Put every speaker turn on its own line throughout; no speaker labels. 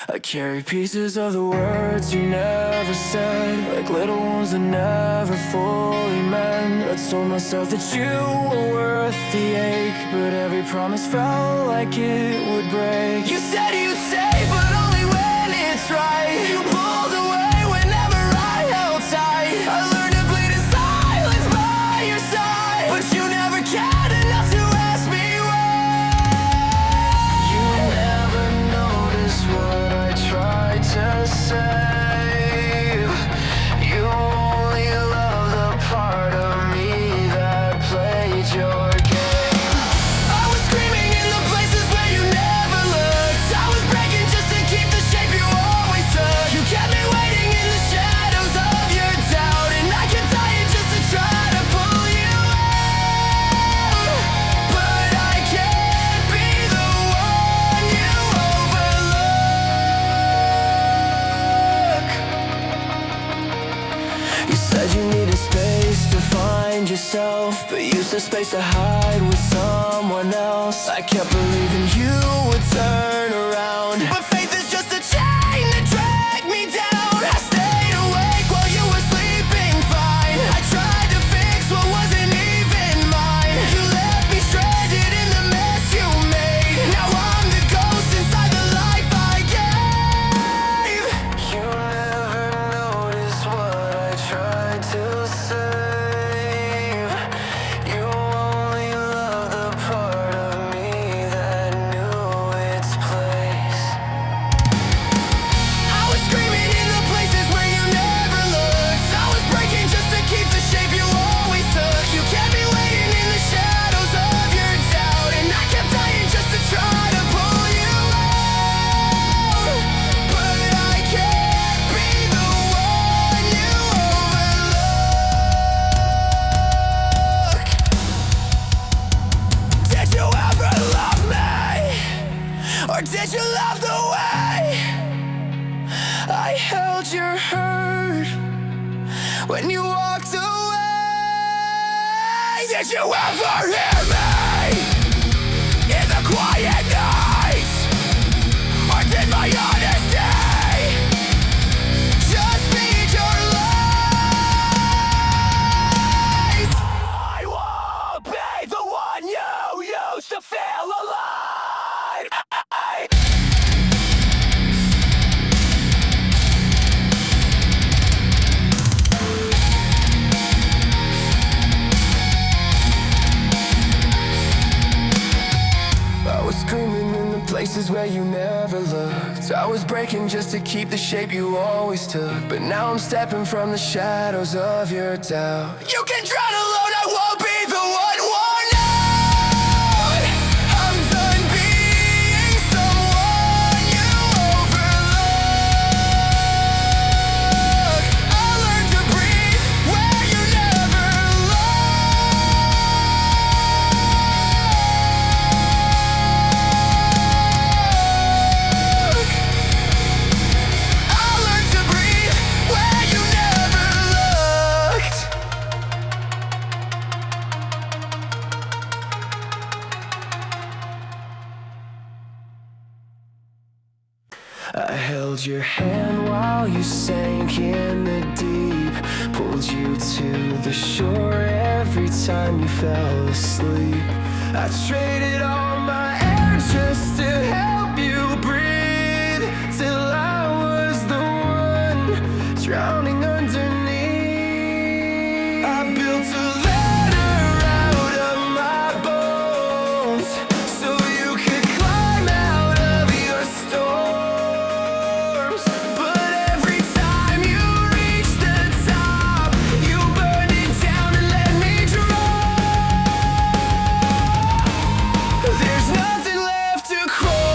I carry pieces of the words you never said, like little wounds that never fully mend. I told myself that you were worth the ache, but every promise felt like it would break. You said you'd stay, but only when it's right. You pulled away whenever I held tight. I learned to bleed in silence by your side, but you never cared enough to ask me why. You never noticed what I tried to save. You only love the part of me that played your game. I was screaming in the places where you never looked. I was breaking just to keep the shape you always took. You kept me waiting in the shadows of your doubt, and I kept dying just to try to pull you out. But I can't be the one you overlook. You said you needed space to find yourself, but used the space to hide with someone else. I kept believing you would turn around, but faith is just a chain that dragged me down. I stayed awake while you were sleeping fine. I tried to fix what wasn't even mine. You left me stranded in the mess you made. Now I'm the ghost inside the life I gave. You never noticed what I tried to save. You only love the part of me that knew its place. I was screaming in the places where you never looked. I was breaking just to keep the shape you always took. You kept me waiting in the shadows of your doubt, and I kept dying just to try to pull you out. But I can't be the one you overlook. Did you ever love me? Or did you love the way I held your hurt when you walked away? Did you ever hear me in the quiet nights? Or did my honesty just feed your lies? I won't be the one you used to feel alive. I was screaming in the places where you never looked. I was breaking just to keep the shape you always took. But now I'm stepping from the shadows of your doubt. You can drown alone, I won't be the one worn out. I'm done being someone you overlook. I learned to breathe where you never look. I learned to breathe where you never looked. I held your hand while you sank in the deep, pulled you to the shore every time you fell asleep. I traded all my air just to help you breathe, till I was the one drowning underneath. I built a ladder out of my bones so you could climb out of your storms. But every time you reached the top, you burned it down and let me drop. There's nothing left to crawl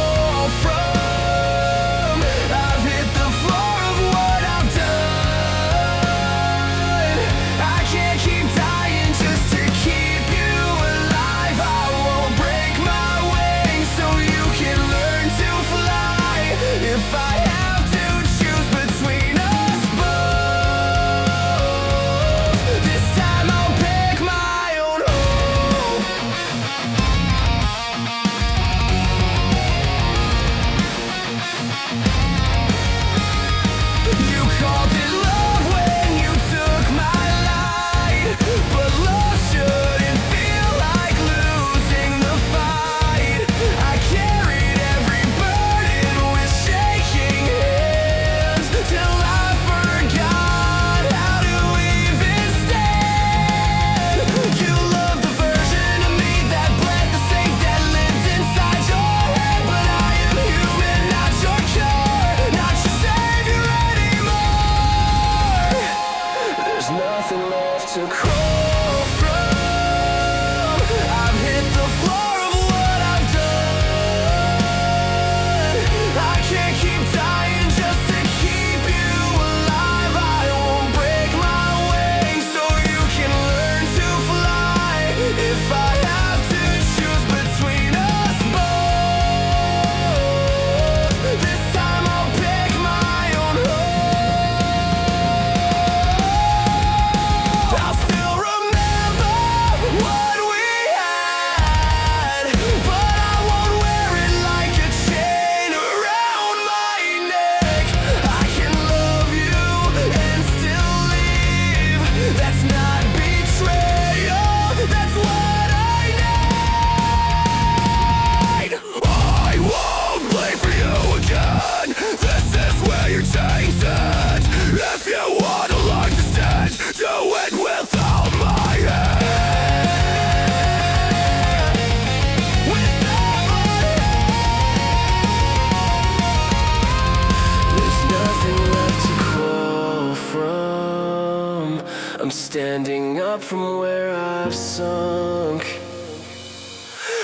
standing up from where I've sunk.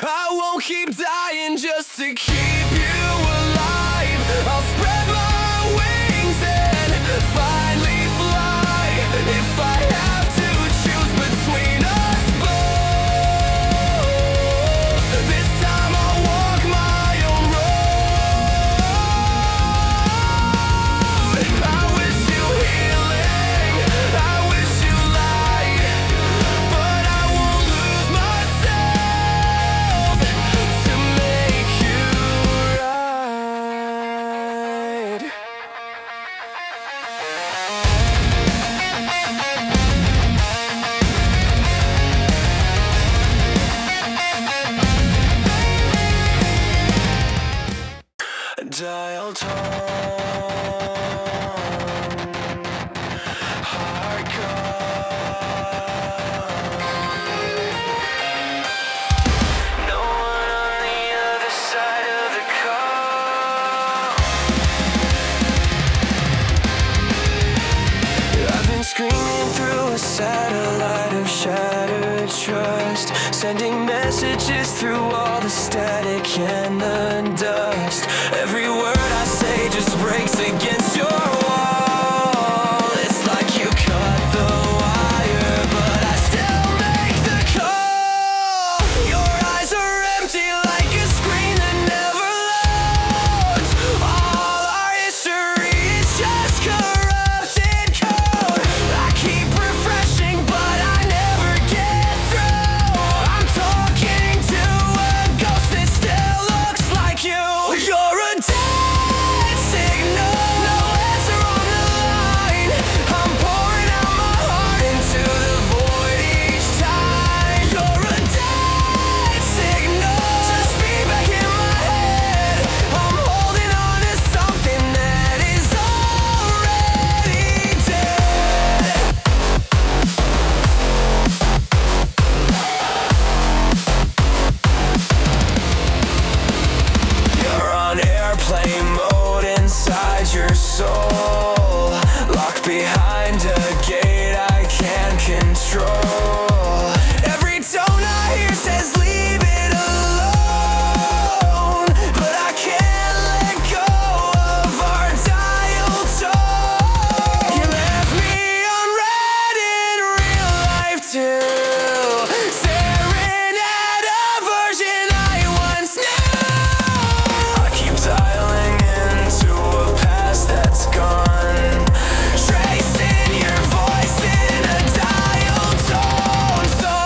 I won't keep dying just to keep you alive. I'll spread my wings and finally fly. If I have to choose between us both, this time I'll walk my own road. I wish you healing, I wish you light, but I won't lose myself to make you right. Dial tone, heart no one on the other side of the call. I've been screaming through a satellite of shattered trust, sending messages through all the static and the dust. Every word I say just breaks against your wall. It's like you cut the wire, but I still make the call. Your eyes are empty like a screen that never loads. All our history is just corrupted code. I keep refreshing, but I never get through. I'm talking to a ghost that still looks like you. You're a dead signal, no answer on the line. I'm pouring out my heart into the void each time. You're a dead signal, just feedback in my head. I'm holding on to something that is already dead. You're on airplane mode inside your soul, locked behind a gate I can't control. Every tone I hear says leave it alone, but I can't let go of our dial tone. You left me on red in real life too, staring at a version I once knew. I keep dialing into a past that's gone, tracing your voice in a dial tone song.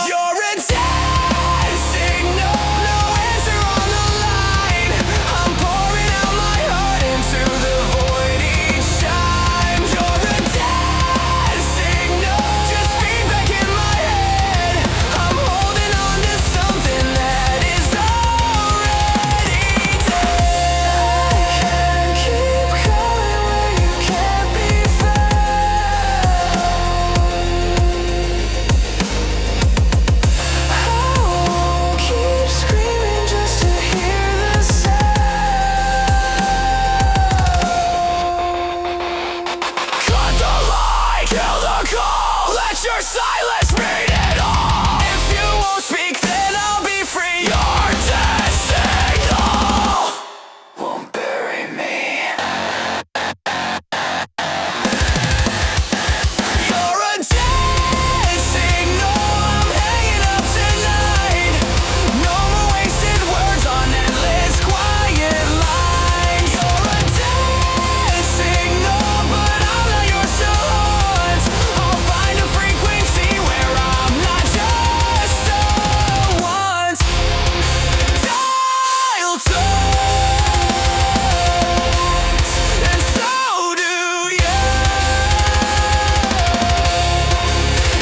You're a dead signal, no answer on the line. I'm pouring out my heart into the void each time. You're a dead signal, just feedback in my head. I'm holding on to something that is already dead. I can't keep going where you can't be found. I won't keep screaming just to hear the sound. Cut the light, kill the call, let your silence read it all. If you won't speak, then I'll be free. Your dead signal won't bury me. You're a dead signal, I'm hanging up tonight. No more wasted words on endless quiet lines. You're a dead signal, but I'm not yours to haunt. I'll find a frequency where I'm not just a want. Dial tones, and so do you.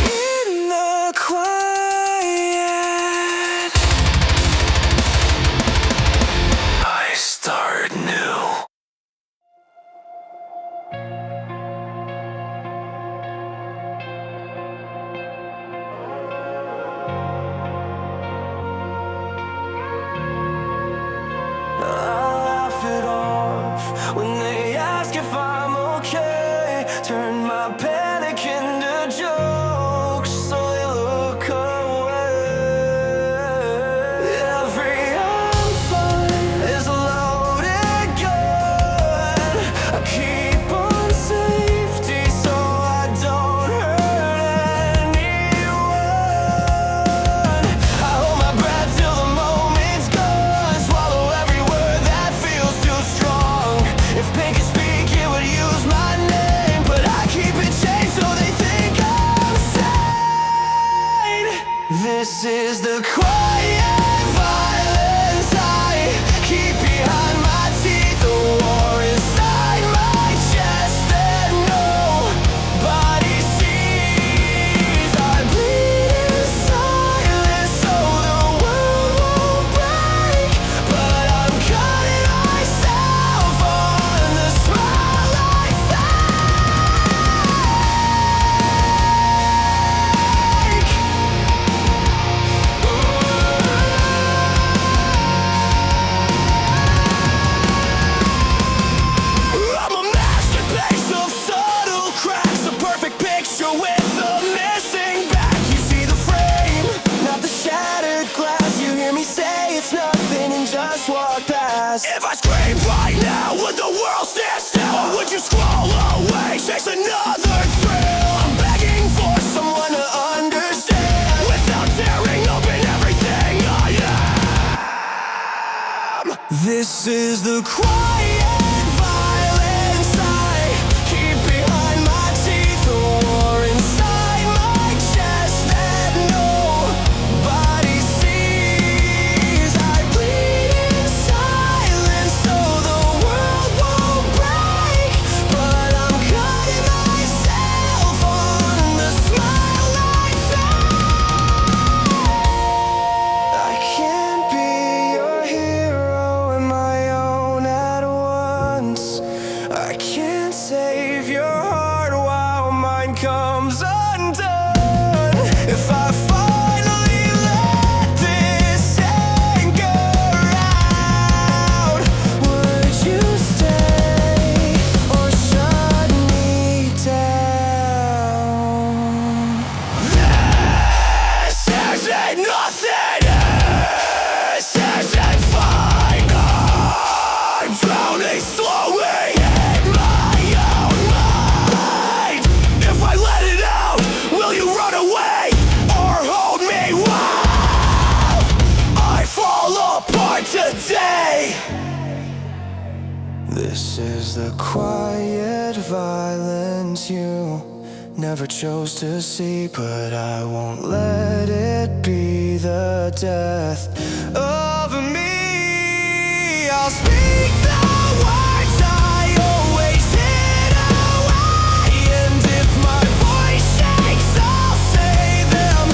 In the quiet, I start new. I'll laugh it off when they ask if I'm okay. Turn my page past. If I scream right now, would the world stand still? Or would you scroll away, chase another thrill? I'm begging for someone to understand, without tearing open everything I am. This is the quiet violence I keep behind my teeth, a war inside my chest that nobody sees. I bleed in silence so the world won't break, but I'm cutting myself on the smile I fake. I can't be your hero and my own at once. I can't save your heart while mine comes undone. If I finally let this anger out, would you stay or shut me down? This isn't nothing. This isn't fine. I'm drowning slowly in my own mind. If I let it out, will you run away or hold me while I fall apart today? This is the quiet violence you never chose to see, but I won't let it be the death of me. I'll speak the words I always hid away, and if my voice shakes, I'll say them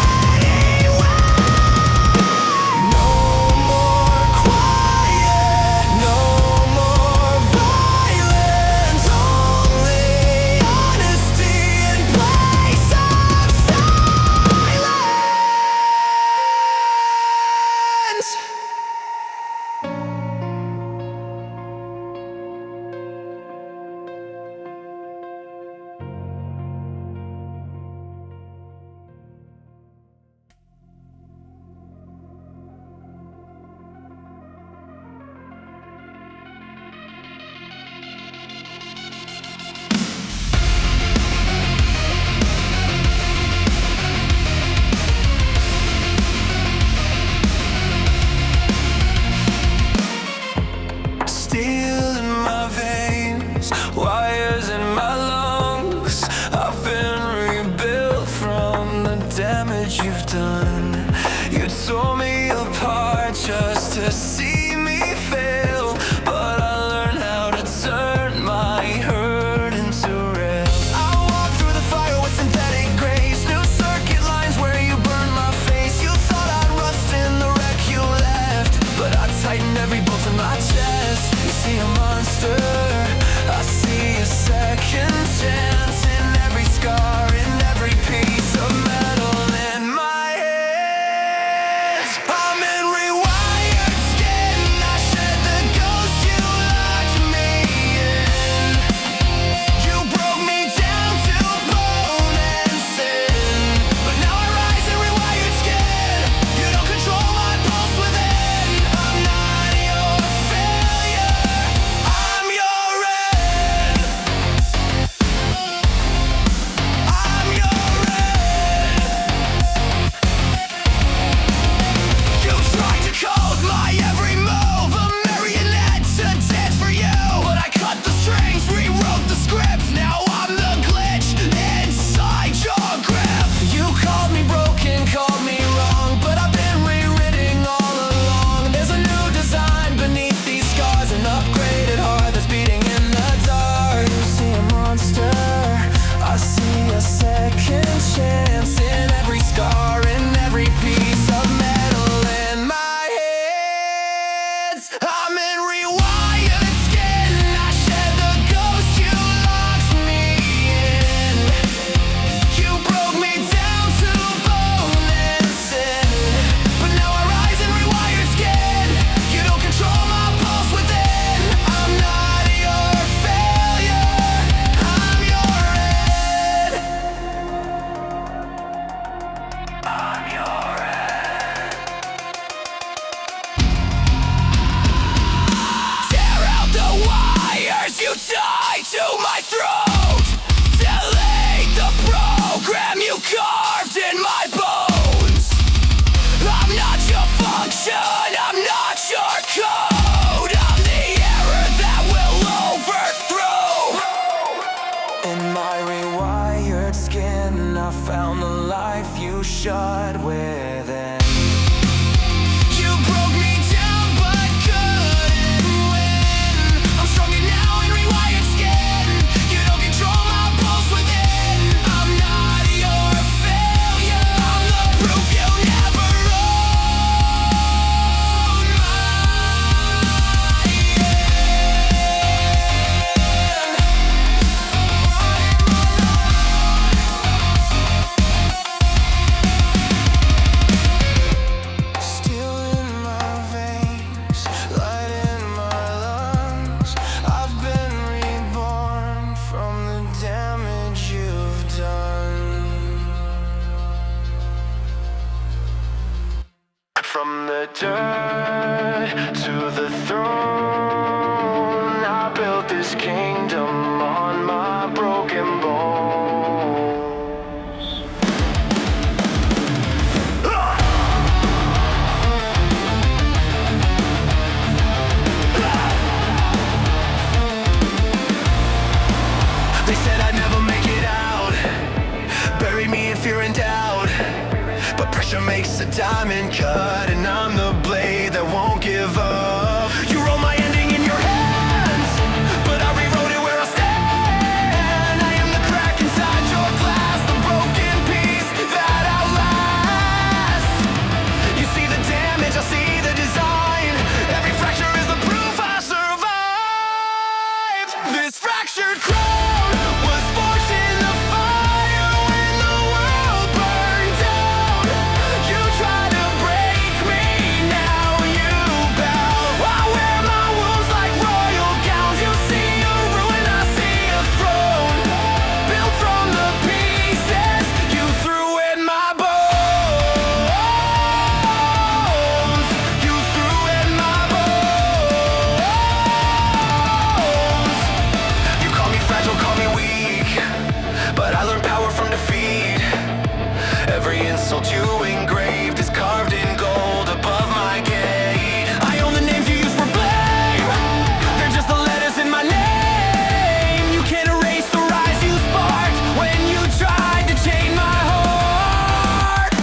anyway. No more quiet, no more violence, only honesty in place of silence. Steel in my veins, wires in my lungs. I've been rebuilt from the damage you've done. You tore me apart just to see me fail, but I learned how to turn my hurt into rail. I walk through the fire with synthetic grace, new circuit lines where you burned my face. You thought I'd rust in the wreck you left, but I tightened every bolt in my chest. You see a monster, I see a second chance in every scar, in every piece of metal in my hands. I'm in rewired skin, I shed the ghost you locked me in. You broke me down to bone and sin, but now I rise in rewired skin. You don't control my pulse within. I'm not your failure, I'm your end. diamond cut, and I'm the blade that won't give up. You wrote my ending in your hands, but I rewrote it where I stand. I am the crack inside your glass, the broken piece that outlasts. You see the damage, I see the design. Every fracture is the proof I survived. This fractured crown was forged in the fire when the world burned down. You tried to break me, now you bow. I wear my wounds like royal gowns. You see a ruin, I see a throne, built from the pieces you threw in my bones. You threw in my bones. You call me fragile, call me weak, but I learned power from defeat. Every insult you engraved is carved in gold above my gate. I own the names you use for blame, they're just the letters in my name. You can't erase the rise you sparked when you tried to chain my heart.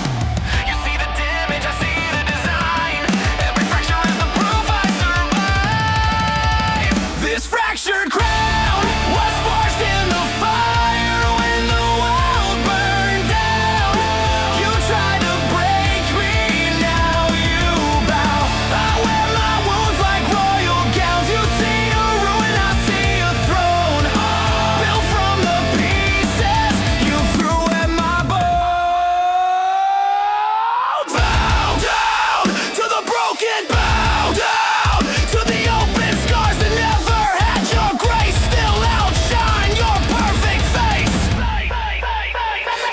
You see the damage, I see the design. Every fracture is the proof I survived. This fractured crown was forged in the fire when the world burned down. You tried to break me, now you bow. I wear my wounds like royal gowns. You see a ruin, I see a throne, built from the pieces you threw at my bones. Bow down to the broken, bow down to the open scars that never had your grace. Still outshine your perfect face.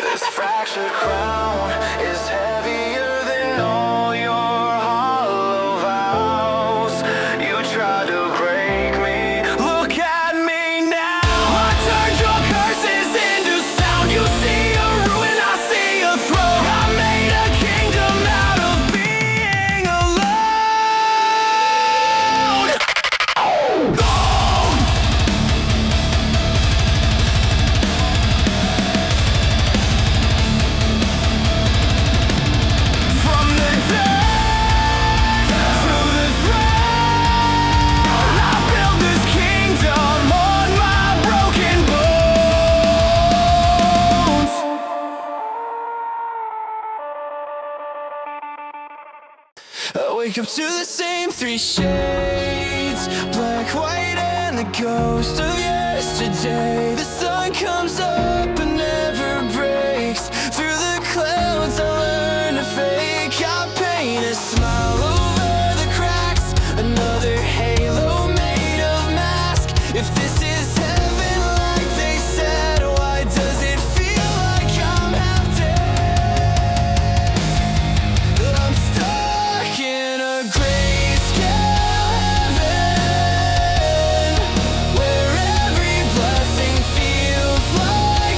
This fractured crown is heavier than all your hollow vows. You tried to break me, look at me now. I turned your curses into sound. You see a ruin, I see a throne. I made a kingdom out of being alone. Gone. From the dead to the throne, I built this kingdom on my broken bones. I wake up to the same three shades, black, white, and the ghost of yesterday. The sun comes up and never breaks. Through the clouds I learn to fake. I paint a smile over the cracks, another halo made of mask. If this is heaven like they said, why does it feel like I'm half dead? I'm stuck in a grayscale heaven, where every blessing feels like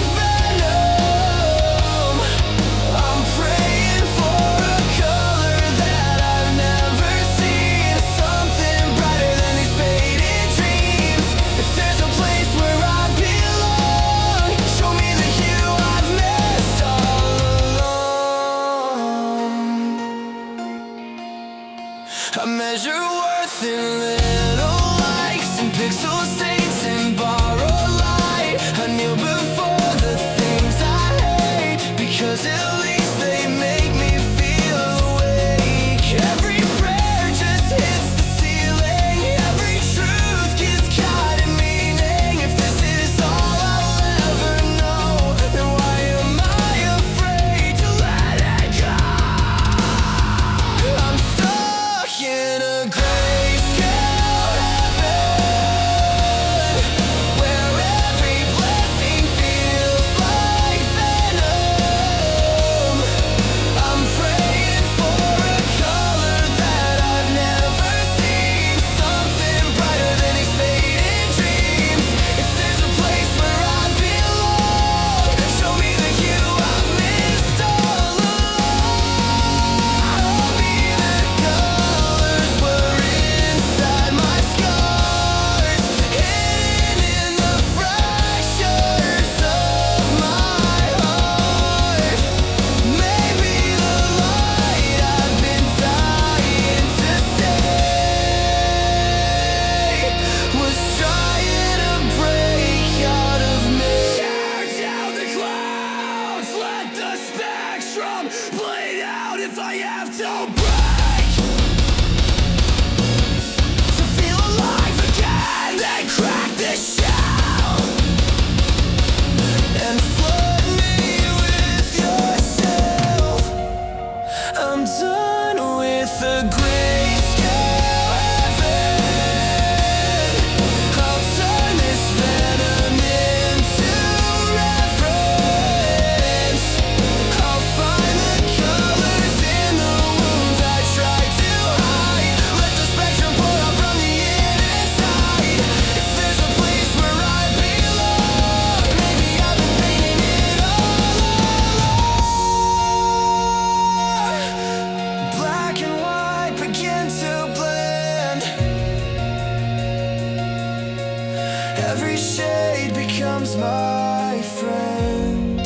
Every shade becomes my friend.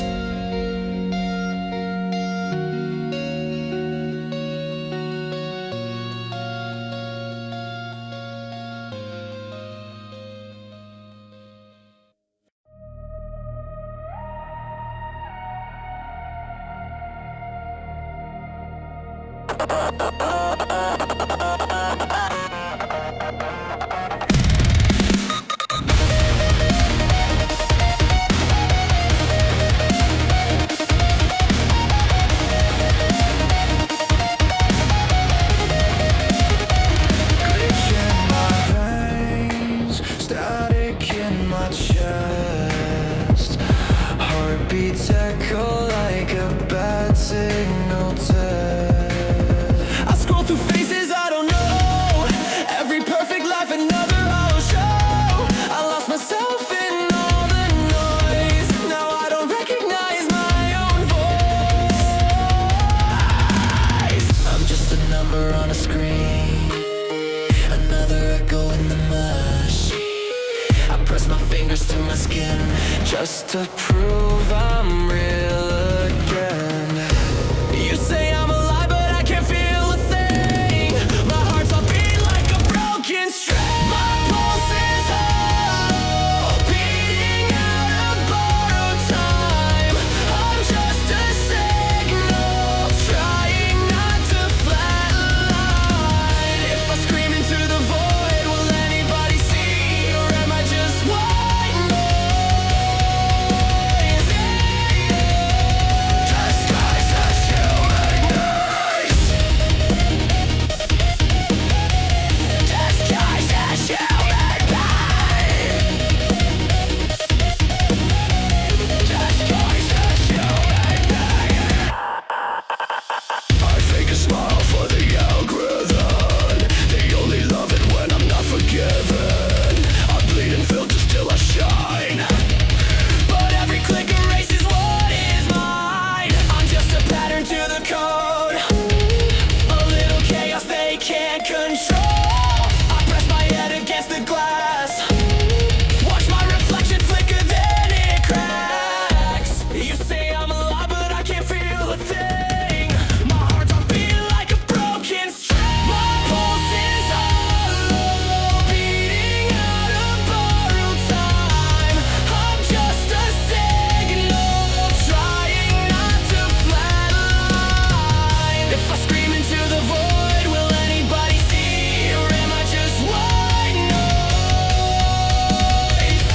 Heartbeats echo like a bad signal test. I scroll through faces I don't know. Every perfect life another hollow show. I lost myself in all the noise. Now I don't recognize my own voice. I'm just a number on a screen, another echo in the mush. I press my fingers to my skin just to prove I'm real again. You say I'm alive, but I can't feel a thing. My heart's on beat like a broken string. My pulse is hollow, beating out of borrowed time. I'm just a signal, trying not to flatline. If I scream into the void, will anybody see? Or am I just white noise? Disguised as human beings. Disguised as human beings. Disguised as human beings. I fake a smile for the algorithm. They only love it when I'm not forgiven. I bleed in filters till I shine, but every click erases what is mine. I'm just a pattern to the code, a little chaos they can't control. I press my head against the glass, watch my reflection flicker, then it cracks. You say I'm alive, but I can't feel a thing. My heart's on beat like a broken string. My pulse is hollow, beating out of borrowed time. I'm just a signal, trying not to flatline. If I scream into the void, will anybody see? Or am I just white noise?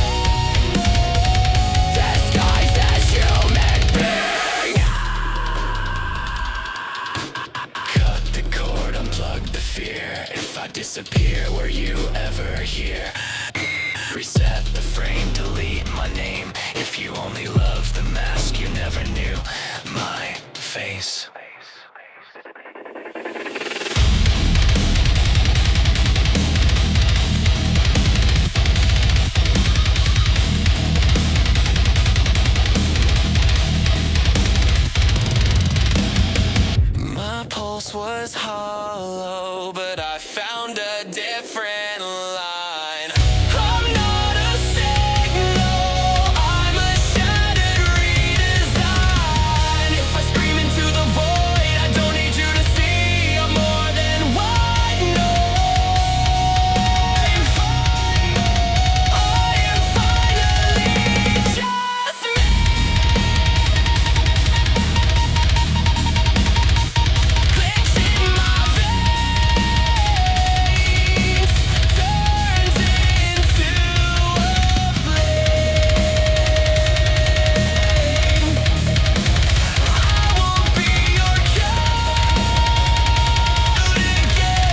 Disguised as human being. Cut the cord, unplug the fear. If I disappear, were you ever here? Reset the frame, delete my name. If you only love the mask, you never knew my face. My pulse was hollow, but I found a different line. I'm not a signal, I'm a shattered redesign. If I scream into the void, I don't need you to see. I'm more than white noise. I am finally just me. Clicks in my veins, turns into a flame. I won't be your code again.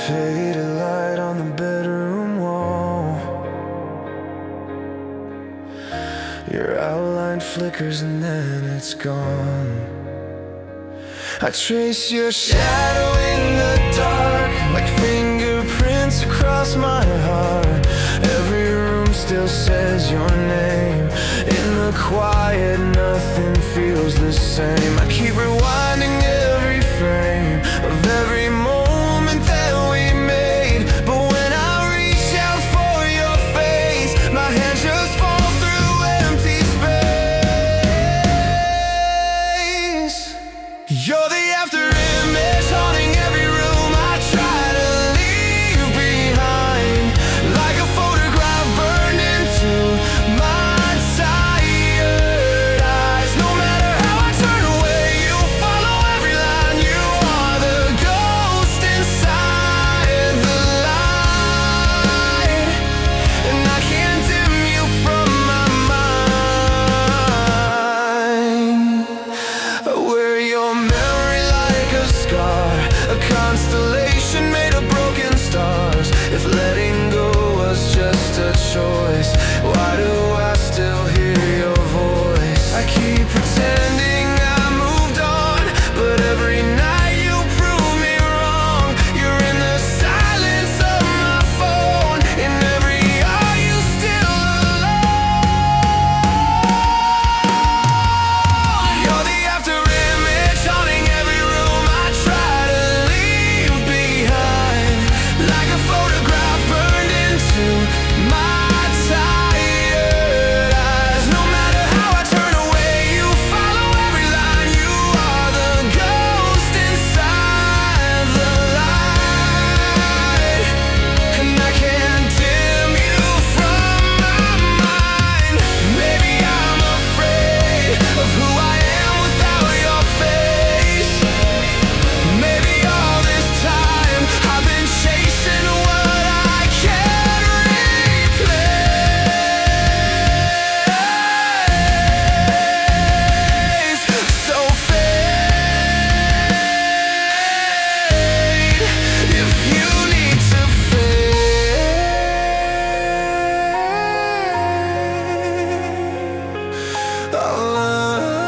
Faded light on the bedroom wall. Your outline flickers and then it's gone. I trace your shadow in the dark, like fingerprints across my heart. Every room still says your name. In the quiet, nothing feels the same. I keep rewinding every frame of every moment that we made. But when I reach out for your face, my hands just fall through empty space. You're the after image haunting every room I try to leave behind, like a photograph burned into my tired eyes. No matter how I turn away, you follow every line. You are the ghost inside the light, and I can't dim you from my mind. I wear your memory like a scar, a constellation made of broken stars. If letting go was just a choice, why do I still hear your voice? I keep pretending I moved on, but every night you prove me wrong. You're in the silence of my phone, in every are you still alone? You're the after image haunting every room I try to leave behind, like a photograph burned into my tired eyes. No matter how I turn away, you follow every line. You are the ghost inside the light, and I can't dim you from my mind. Maybe I'm afraid of who I am without your face. Maybe all this time I've been chasing what I can't replace. So fade if you need to fade. I'll learn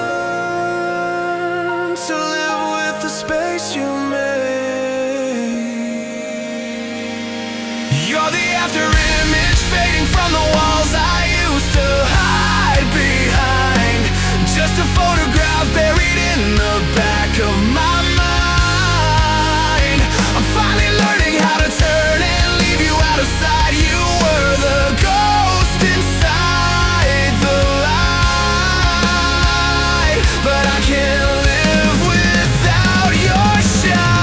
to live with the space you made. You're the after image fading from the walls I used to hide behind, just a photograph buried in the back of my mind. I'm finally learning how to turn and leave you out of sight. You were the ghost inside the light, but I can't live without your shine.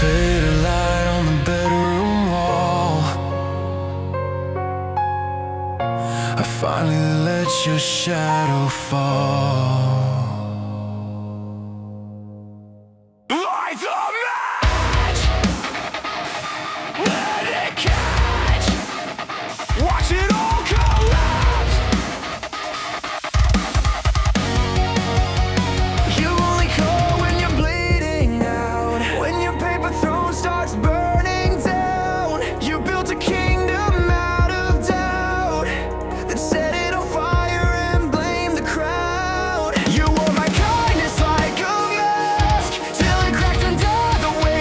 Faded light on the bedroom wall. I finally let your shadow fall. Light the match, let it catch, watch it all collapse. You only call when you're bleeding out, when your paper throne starts burning down. You built a kingdom out of doubt, then set it on fire and blame the crowd. You wore my kindness like a mask till it cracked under the weight.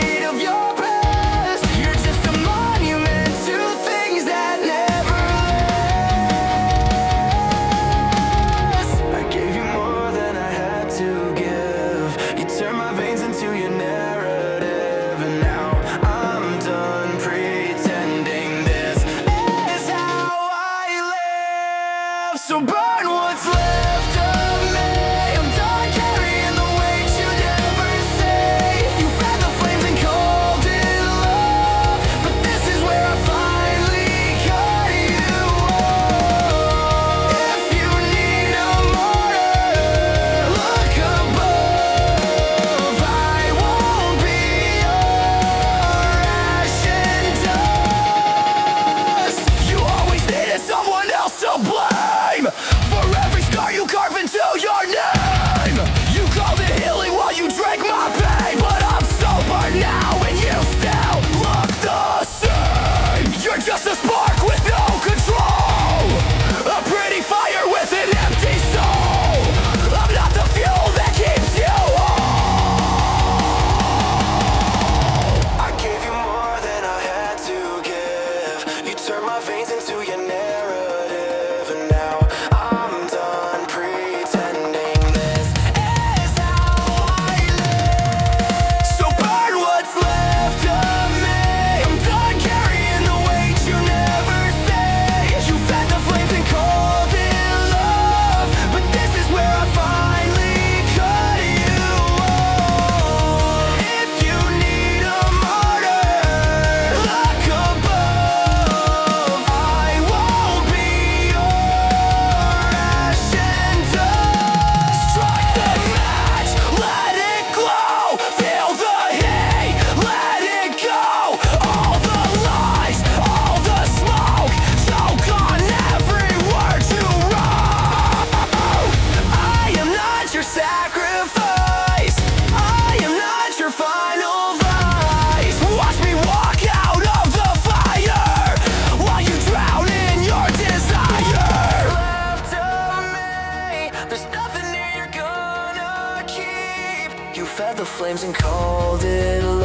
flames and called it love.